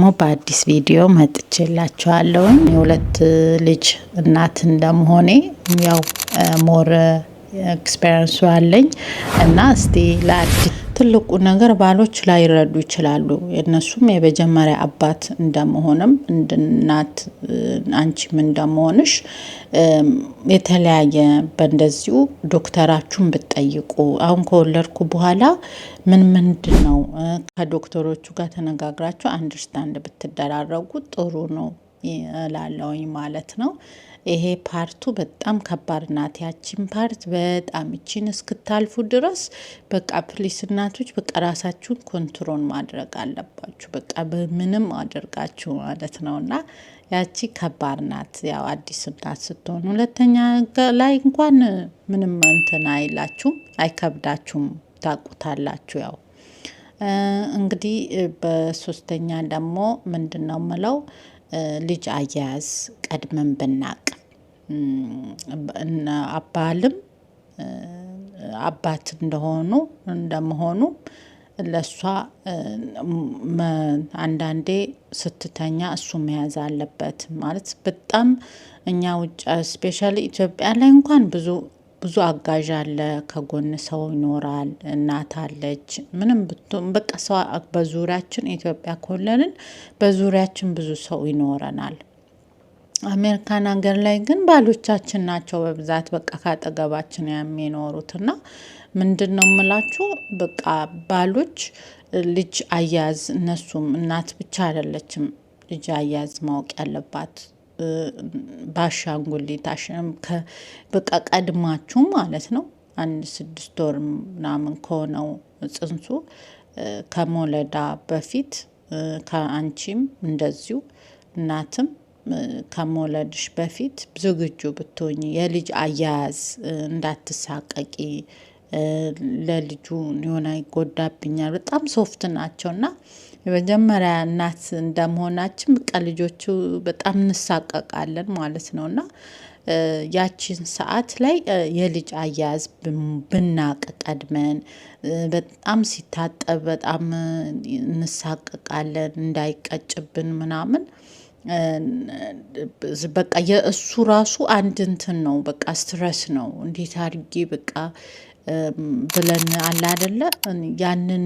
ደግሞ በአዲስ ቪዲዮ መጥቼላችኋለሁ። የሁለት ልጅ እናት እንደመሆኔ ያው ሞር ኤክስፔሪንሱ አለኝ እና እስቲ ለአዲስ ትልቁ ነገር ባሎች ላይረዱ ይችላሉ። የነሱም የመጀመሪያ አባት እንደመሆንም እናት አንቺም እንደመሆንሽ የተለያየ በእንደዚሁ ዶክተራችሁን ብትጠይቁ አሁን ከወለድኩ በኋላ ምንድነው ከዶክተሮቹ ጋር ተነጋግራችሁ አንደርስታንድ ብትደራረጉ ጥሩ ነው እላለሁኝ ማለት ነው። ይሄ ፓርቱ በጣም ከባድ ናት። ያቺን ፓርት በጣም እቺን እስክታልፉ ድረስ በቃ ፕሊስ እናቶች በቃ ራሳችሁን ኮንትሮል ማድረግ አለባችሁ። በቃ በምንም አድርጋችሁ ማለት ነውና ያቺ ከባድ ናት። ያው አዲስ እናት ስትሆኑ ሁለተኛ ላይ እንኳን ምንም እንትን አይላችሁም፣ አይከብዳችሁም፣ ታውቁታላችሁ። ያው እንግዲህ በሶስተኛ ደግሞ ምንድነው የምለው ልጅ አያያዝ ቀድመን ብናቅ አባልም አባት እንደመሆኑ ለሷ አንዳንዴ ስትተኛ እሱ መያዝ አለበት ማለት በጣም እኛ ውጭ ስፔሻሊ ኢትዮጵያ ላይ እንኳን ብዙ አጋዥ አለ፣ ከጎን ሰው ይኖራል፣ እናት አለች፣ ምንም ብትሆን በቃ ሰው በዙሪያችን ኢትዮጵያ ኮለንን በዙሪያችን ብዙ ሰው ይኖረናል። አሜሪካን ሀገር ላይ ግን ባሎቻችን ናቸው በብዛት በቃ ካጠገባችን የሚኖሩትና ምንድነው የምላችሁ በቃ ባሎች ልጅ አያያዝ እነሱም እናት ብቻ አይደለችም ልጅ አያያዝ ማወቅ ያለባት ባሻንጉሊት በቃ ቀድማችሁ ማለት ነው። 6 ወር ምናምን ከሆነው ጽንሱ ከመውለዳ በፊት ከአንቺም እንደዚሁ እናትም ከመውለድሽ በፊት ዝግጁ ብትሆኚ የልጅ አያያዝ እንዳትሳቀቂ። ለልጁ የሆነ ይጎዳብኛል በጣም ሶፍት ናቸውና የመጀመሪያ እናት እንደመሆናችን በቃ ልጆቹ በጣም እንሳቀቃለን ማለት ነውና ያቺን ሰዓት ላይ የልጅ አያያዝ ብናቅ ቀድመን በጣም ሲታጠብ በጣም እንሳቀቃለን እንዳይቀጭብን ምናምን በቃ የእሱ ራሱ አንድ እንትን ነው በቃ ስትረስ ነው። እንዴት አድርጌ በቃ ብለን አለ አይደለ ያንን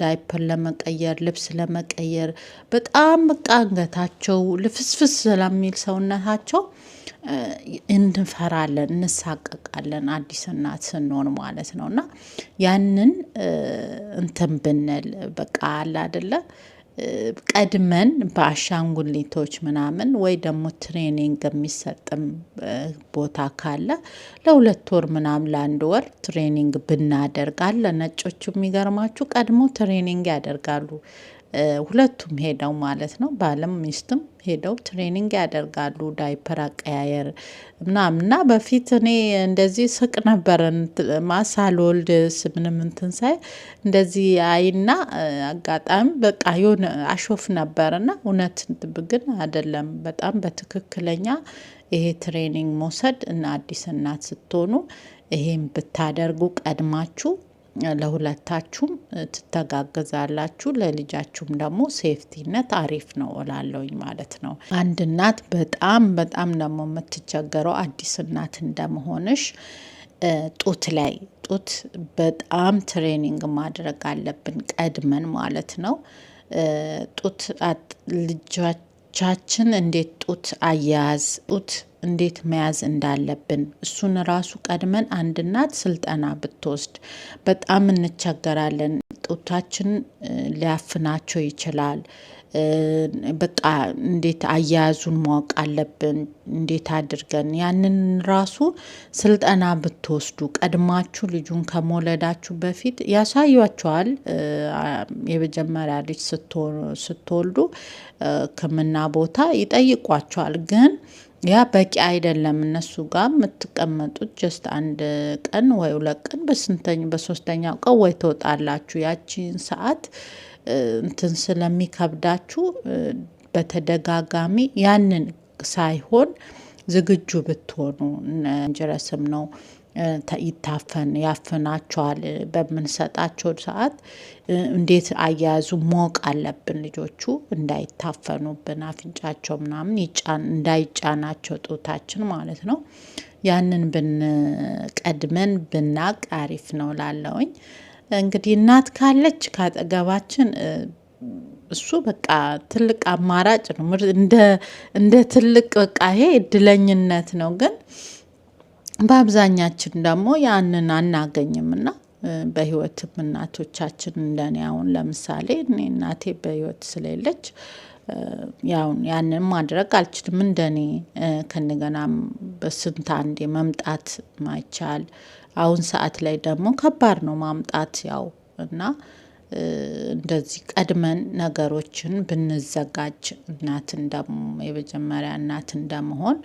ዳይፐር ለመቀየር ልብስ ለመቀየር በጣም በቃ አንገታቸው ልፍስፍስ ስለሚል ሰውነታቸው እንፈራለን፣ እንሳቀቃለን አዲስ እናት ስንሆን ማለት ነው። እና ያንን እንትን ብንል በቃ አለ አይደለ ቀድመን በአሻንጉሊቶች ምናምን ወይ ደግሞ ትሬኒንግ የሚሰጥም ቦታ ካለ ለ2 ወር ምናምን ለ1 ወር ትሬኒንግ ብናደርግ አለ። ነጮቹ የሚገርማችሁ ቀድሞ ትሬኒንግ ያደርጋሉ። ሁለቱም ሄደው ማለት ነው ባልም ሚስትም ሄደው ትሬኒንግ ያደርጋሉ። ዳይፐር አቀያየር ምናምን እና በፊት እኔ እንደዚህ ስቅ ነበር ሳልወልድ ምንም እንትን ሳይ እንደዚህ አይና አጋጣሚ በቃ የሆነ አሾፍ ነበርና እውነት ግን አይደለም። በጣም በትክክለኛ ይሄ ትሬኒንግ መውሰድ እና አዲስ እናት ስትሆኑ ይሄን ብታደርጉ ቀድማችሁ ለሁለታችሁም ትተጋገዛላችሁ፣ ለልጃችሁም ደግሞ ሴፍቲነት አሪፍ ነው እላለሁኝ ማለት ነው። አንድ እናት በጣም ደግሞ የምትቸገረው አዲስ እናት እንደመሆንሽ ጡት በጣም ትሬኒንግ ማድረግ አለብን ቀድመን ማለት ነው። ጡት ልጆቻችን እንዴት ጡት አያያዝ እንዴት መያዝ እንዳለብን እሱን ራሱ ቀድመን አንድ እናት ስልጠና ብትወስድ በጣም እንቸገራለን። ጡታችን ሊያፍናቸው ይችላል። በቃ እንዴት አያያዙን ማወቅ አለብን። እንዴት አድርገን ያንን ራሱ ስልጠና ብትወስዱ ቀድማችሁ ልጁን ከመውለዳችሁ በፊት ያሳያችኋል። የመጀመሪያ ልጅ ስትወልዱ ሕክምና ቦታ ይጠይቋችኋል። ግን ያ በቂ አይደለም። እነሱ ጋር የምትቀመጡት ጀስት 1 ቀን ወይ 2 ቀን በሶስተኛው ቀን ወይ ትወጣላችሁ። ያቺን ሰዓት እንትን ስለሚከብዳችሁ በተደጋጋሚ ያንን ሳይሆን ዝግጁ ብትሆኑ እንጀረስም ነው ያፍናቸዋል። በምንሰጣቸው ሰዓት እንዴት አያያዙ ማወቅ አለብን። ልጆቹ እንዳይታፈኑብን አፍንጫቸው ምናምን እንዳይጫናቸው ጡታችን ማለት ነው። ያንን ቀድመን ብናቅ አሪፍ ነው ላለውኝ። እንግዲህ እናት ካለች ካጠገባችን እሱ በቃ ትልቅ አማራጭ ነው። እንደ ትልቅ በቃ ይሄ እድለኝነት ነው። ግን በአብዛኛችን ደግሞ ያንን አናገኝምና በህይወትም እናቶቻችን እንደኔ አሁን ለምሳሌ እኔ እናቴ በህይወት ስለሌለች ያው ያንን ማድረግ አልችልም። እንደኔ ከነገናም በስንት አንዴ መምጣት ማይቻል አሁን ሰዓት ላይ ደግሞ ከባድ ነው ማምጣት ያው እና እንደዚህ ቀድመን ነገሮችን ብንዘጋጅ እናትን ደግሞ የመጀመሪያ እናት እንደመሆን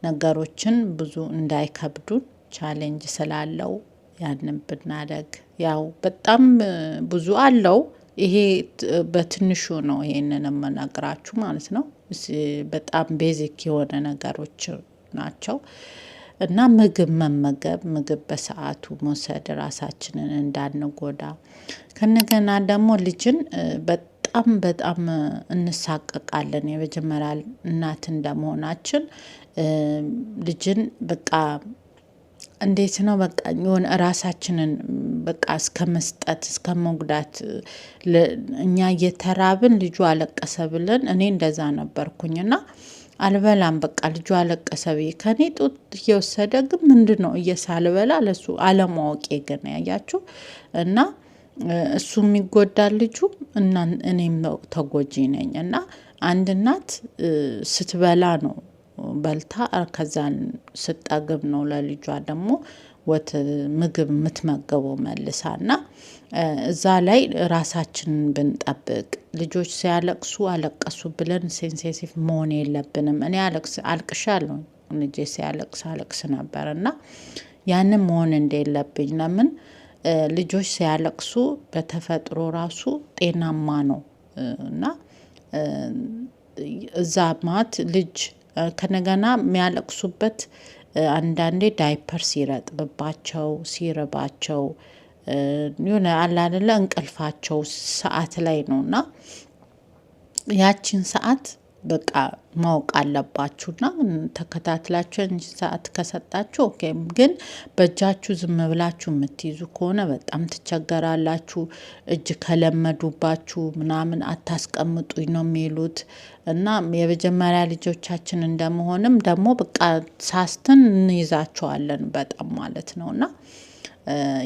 ነገሮችን ብዙ እንዳይከብዱን ቻሌንጅ ስላለው ያንን ብናደርግ ያው በጣም ብዙ አለው። ይሄ በትንሹ ነው ይሄንን የምነግራችሁ ማለት ነው። በጣም ቤዚክ የሆነ ነገሮች ናቸው። እና ምግብ መመገብ ምግብ በሰዓቱ መውሰድ ራሳችንን እንዳንጎዳ ከነገና ደግሞ ልጅን በጣም እንሳቀቃለን። የመጀመሪያ እናት እንደመሆናችን ልጅን በቃ እንዴት ነው በቃ የሆነ ራሳችንን በቃ እስከመስጠት እስከመጉዳት እኛ እየተራብን ልጁ አለቀሰ ብለን እኔ እንደዛ ነበርኩኝና አልበላም በቃ ልጁ አለቀሰ ብዬ ከኔ ጡት እየወሰደ ግን ምንድነው እየሳልበላ ለሱ አለማወቄ ግን ያያችሁ እና እሱም ይጎዳል ልጁ እና እኔም ተጎጂ ነኝ። እና አንድ እናት ስትበላ ነው በልታ ከዛን ስጠግብ ነው ለልጇ ደግሞ ምግብ የምትመገበው መልሳና እዛ ላይ ራሳችንን ብንጠብቅ ልጆች ሲያለቅሱ አለቀሱ ብለን ሴንሲቲቭ መሆን የለብንም። እኔ አልቅሻለሁ ልጄ ሲያለቅስ ነበር እና ያንን መሆን እንደሌለብኝ ለምን ልጆች ሲያለቅሱ በተፈጥሮ ራሱ ጤናማ ነው። እና እዛ ማት ልጅ ከነገና የሚያለቅሱበት አንዳንዴ ዳይፐር ሲረጥብባቸው ሲርባቸው የሆነ አለ አይደለ እንቅልፋቸው ሰዓት ላይ ነውና ያቺን ሰዓት በቃ ማወቅ አለባችሁና ተከታትላችሁ እንጂ ሰዓት ከሰጣችሁ ኦኬ። ግን በእጃችሁ ዝም ብላችሁ የምትይዙ ከሆነ በጣም ትቸገራላችሁ። እጅ ከለመዱባችሁ ምናምን አታስቀምጡኝ ነው የሚሉት። እና የመጀመሪያ ልጆቻችን እንደመሆንም ደግሞ በቃ ሳስትን እንይዛቸዋለን በጣም ማለት ነውና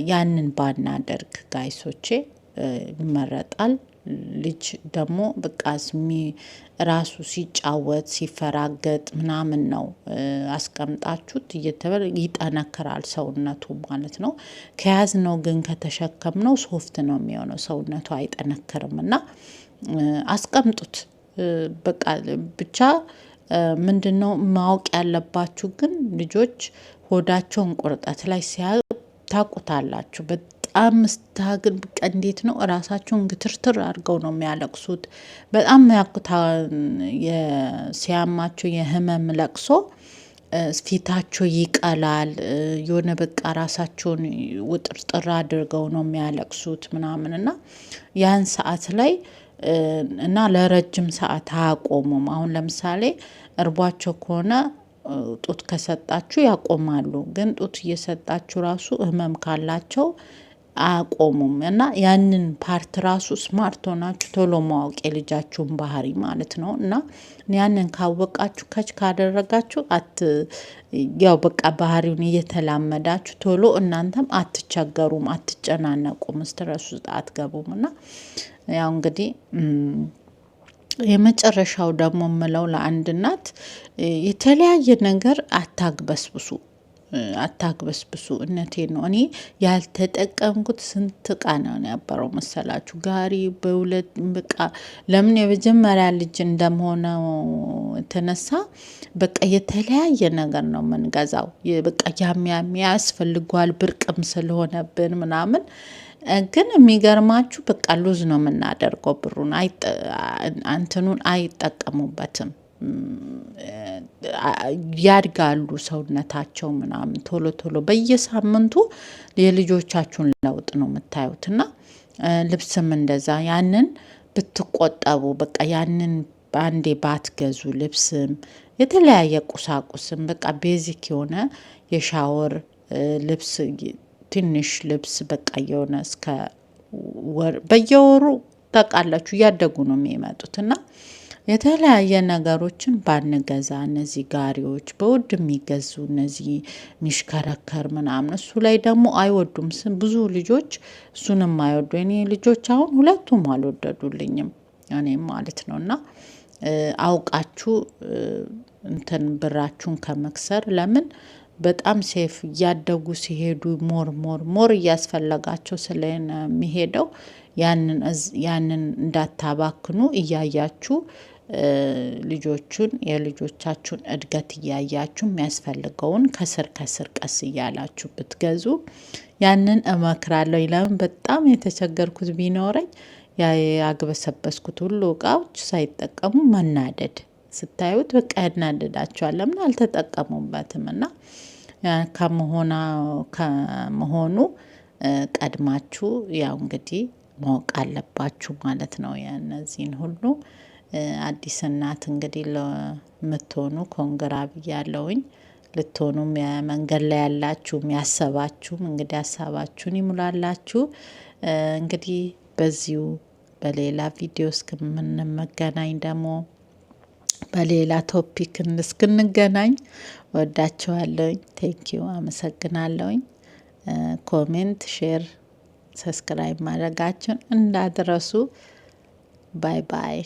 ያንን ባናደርግ ጋይሶቼ ይመረጣል። ልጅ ደግሞ በቃ ራሱ ሲጫወት ሲፈራገጥ ምናምን ነው አስቀምጣችሁት ይጠነክራል ሰውነቱ ማለት ነው። ከያዝነው ግን ከተሸከምነው ሶፍት ነው የሚሆነው ሰውነቱ አይጠነክርም። እና አስቀምጡት በቃ ብቻ ምንድነው ማወቅ ያለባችሁ ግን ልጆች ሆዳቸውን ቁርጠት ላይ ታውቁታላችሁ። በጣም ስታግል በቃ እንዴት ነው ራሳቸውን ግትርትር አድርገው ነው የሚያለቅሱት። በጣም ሲያማቸው የህመም ለቅሶ ፊታቸው ይቀላል። የሆነ በቃ ራሳቸውን ውጥርጥር አድርገው ነው የሚያለቅሱት ምናምን እና ያን ሰዓት ላይ እና ለረጅም ሰዓት አያቆሙም። አሁን ለምሳሌ እርቧቸው ከሆነ ጡት ከሰጣችሁ ያቆማሉ። ግን ጡት እየሰጣችሁ ራሱ ህመም ካላቸው አያቆሙም። እና ያንን ፓርት ራሱ ስማርት ሆናችሁ ቶሎ ማወቅ የልጃችሁን ባህሪ ማለት ነው። እና ያንን ካወቃችሁ ከች ካደረጋችሁ ያው በቃ ባህሪውን እየተላመዳችሁ ቶሎ እናንተም አትቸገሩም፣ አትጨናነቁም፣ ስትረስ ውስጥ አትገቡም። እና ያው እንግዲህ የመጨረሻው ደግሞ የምለው ለአንድ እናት የተለያየ ነገር አታግበስብሱ። እውነቴን ነው። እኔ ያልተጠቀምኩት ስንት እቃ ነው ያበረው መሰላችሁ? ጋሪ በሁለት በቃ ለምን የመጀመሪያ ልጅ እንደመሆነው የተነሳ በቃ የተለያየ ነገር ነው የምንገዛው። በቃ ያስፈልጓል ብርቅም ስለሆነብን ምናምን ግን የሚገርማችሁ በቃ ሉዝ ነው የምናደርገው። ብሩን አይጠቀሙበትም። ያድጋሉ ሰውነታቸው ምናምን ቶሎ በየሳምንቱ የልጆቻችሁን ለውጥ ነው የምታዩት። እና ልብስም እንደዛ ያንን ብትቆጠቡ በቃ ያንን በአንዴ ባትገዙ ልብስም የተለያየ ቁሳቁስም በቃ ቤዚክ የሆነ የሻወር ልብስ ትንሽ ልብስ በቃ የሆነ እስከ በየወሩ ታውቃላችሁ እያደጉ ነው የሚመጡት። እና የተለያየ ነገሮችን ባንገዛ እነዚህ ጋሪዎች በውድ የሚገዙ እነዚህ ሚሽከረከር ምናምን እሱ ላይ ደግሞ አይወዱም። ብዙ ልጆች እሱንም አይወዱ። እኔ ልጆች አሁን ሁለቱም አልወደዱልኝም እኔም ማለት ነው። እና አውቃችሁ እንትን ብራችሁን ከመክሰር ለምን በጣም ሴፍ እያደጉ ሲሄዱ ሞር እያስፈለጋቸው ስለሚሄደው ያንን እንዳታባክኑ እያያችሁ ልጆቹን የልጆቻችሁን እድገት እያያችሁ የሚያስፈልገውን ከስር ቀስ እያላችሁ ብትገዙ ያንን እመክራለሁ። ለምን በጣም የተቸገርኩት ቢኖረኝ ያግበሰበስኩት ሁሉ እቃዎች ሳይጠቀሙ መናደድ ስታዩት በቃ ያናደዳቸዋል። ለምን አልተጠቀሙበትም? እና ከመሆኑ ቀድማችሁ ያው እንግዲህ ማወቅ አለባችሁ ማለት ነው። የእነዚህን ሁሉ አዲስ እናት እንግዲህ ለምትሆኑ ኮንግራ ብያለሁኝ። ልትሆኑም መንገድ ላይ ያላችሁም ያሰባችሁም እንግዲህ ሀሳባችሁን ይሙላላችሁ። እንግዲህ በዚሁ በሌላ ቪዲዮ እስከምንገናኝ ደግሞ በሌላ ቶፒክ እስክንገናኝ ወዳችኋለሁኝ። ቴንኪዩ አመሰግናለሁኝ። ኮሜንት፣ ሼር፣ ሰብስክራይብ ማድረጋችሁን እንዳትረሱ። ባይ ባይ።